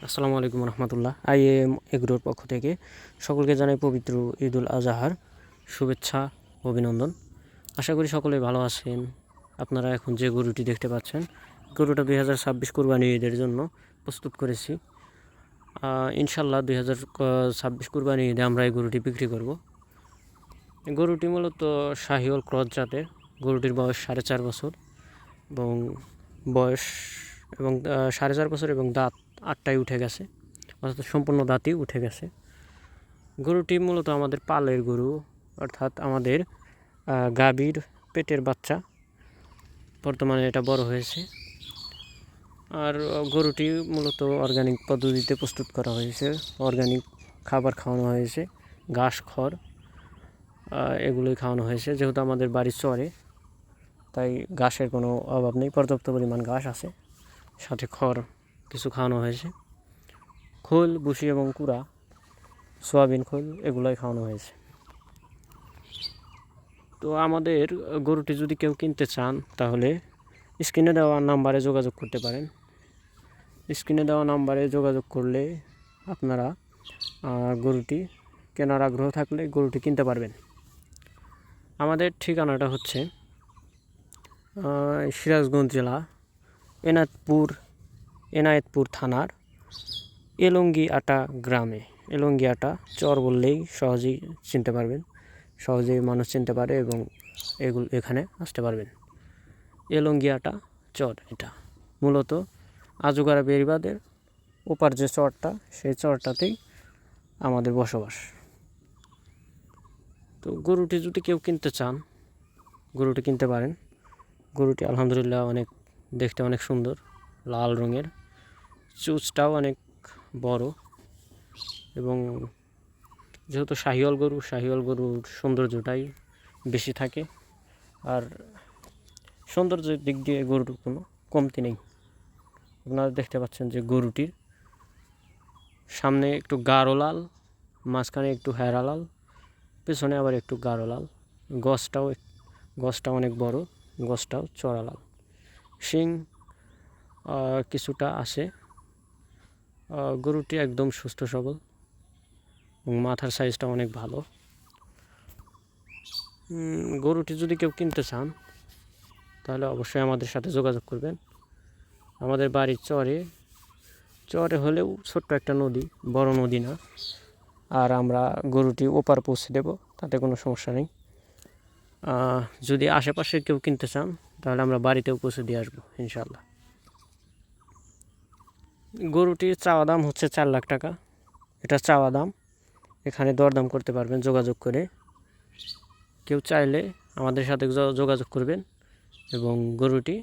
আসসালামু আলাইকুম রহমতুল্লাহ। IAM এগ্রোর পক্ষ থেকে সকলকে জানাই পবিত্র ঈদুল আজহার শুভেচ্ছা অভিনন্দন। আশা করি সকলে ভালো আছেন। আপনারা এখন যে গরুটি দেখতে পাচ্ছেন, গরুটা 2026 কুরবানি ঈদের জন্য প্রস্তুত করেছি। ইনশাল্লাহ 2026 কুরবানি ঈদে আমরা এই গরুটি বিক্রি করব। গরুটি মূলত শাহিওয়াল ক্রস জাতের। গরুটির বয়স 4.5 বছর এবং বয়স এবং 4.5 বছর এবং দাঁত 8টায় উঠে গেছে, অর্থাৎ সম্পূর্ণ দাঁতই উঠে গেছে। গরুটি মূলত আমাদের পালের গরু, অর্থাৎ আমাদের গাভীর পেটের বাচ্চা। বর্তমানে এটা বড় হয়েছে। আর গরুটি মূলত অর্গানিক পদ্ধতিতে প্রস্তুত করা হয়েছে। অর্গানিক খাবার খাওয়ানো হয়েছে, ঘাস খড় এগুলোই খাওয়ানো হয়েছে। যেহেতু আমাদের বাড়ির চরে, তাই ঘাসের কোনো অভাব নেই, পর্যাপ্ত পরিমাণ ঘাস আছে, সাথে খড় কিছু খাওয়ানো হয়েছে। খোল, ভুসি এবং কুড়া, সয়াবিন খোল এগুলোই খাওয়ানো হয়েছে। তো আমাদের গরুটি যদি কেউ কিনতে চান তাহলে স্ক্রিনে দেওয়া নাম্বারে যোগাযোগ করতে পারেন। স্ক্রিনে দেওয়া নাম্বারে যোগাযোগ করলে আপনারা গরুটি কেনার আগ্রহ থাকলে গরুটি কিনতে পারবেন। আমাদের ঠিকানাটা হচ্ছে সিরাজগঞ্জ জেলা এনায়েতপুর থানার এলঙ্গিআটা গ্রামে। এলঙ্গিআটা চর বললেই সহজেই চিনতে পারবেন, সহজেই মানুষ চিনতে পারে এবং এখানে আসতে পারবেন। এলঙ্গিআটা চর, এটা মূলত আজুগারা বেড়িবাঁধের ওপার যে চরটা, সেই চরটাতেই আমাদের বসবাস। তো গরুটি যদি কেউ কিনতে চান, গরুটি কিনতে পারেন। গরুটি আলহামদুলিল্লাহ দেখতে অনেক সুন্দর, লাল রঙের, চুঁচটাও অনেক বড় এবং যেহেতু শাহিওয়াল গরুর সৌন্দর্যটাই বেশি থাকে। আর সৌন্দর্যের দিক দিয়ে গরুর কোনো কমতি নেই। আপনারা দেখতে পাচ্ছেন যে গরুটির সামনে একটু গাঢ় লাল, মাঝখানে একটু হেরা লাল, পেছনে আবার একটু গাঢ় লাল। গছটাও অনেক বড়, গছটাও চড়া লাল। শিং কিছুটা আসে। গরুটি একদম সুস্থ সবল এবং মাথার সাইজটা অনেক ভালো। গরুটি যদি কেউ কিনতে চান তাহলে অবশ্যই আমাদের সাথে যোগাযোগ করবেন। আমাদের বাড়ির চরে হলেও ছোট্ট একটা নদী, বড় নদী না। আর আমরা গরুটি ওপার পৌঁছে দেব, তাতে কোনো সমস্যা নেই। যদি আশেপাশে কেউ কিনতে চান তাহলে আমরা বাড়িতেও পৌঁছে দিয়ে আসবো ইনশাল্লাহ। গরুটির চাওয়া দাম হচ্ছে 4 লাখ টাকা। এটা চাওয়া দাম, এখানে দরদাম করতে পারবেন যোগাযোগ করে। কেউ চাইলে আমাদের সাথে যোগাযোগ করবেন এবং গরুটি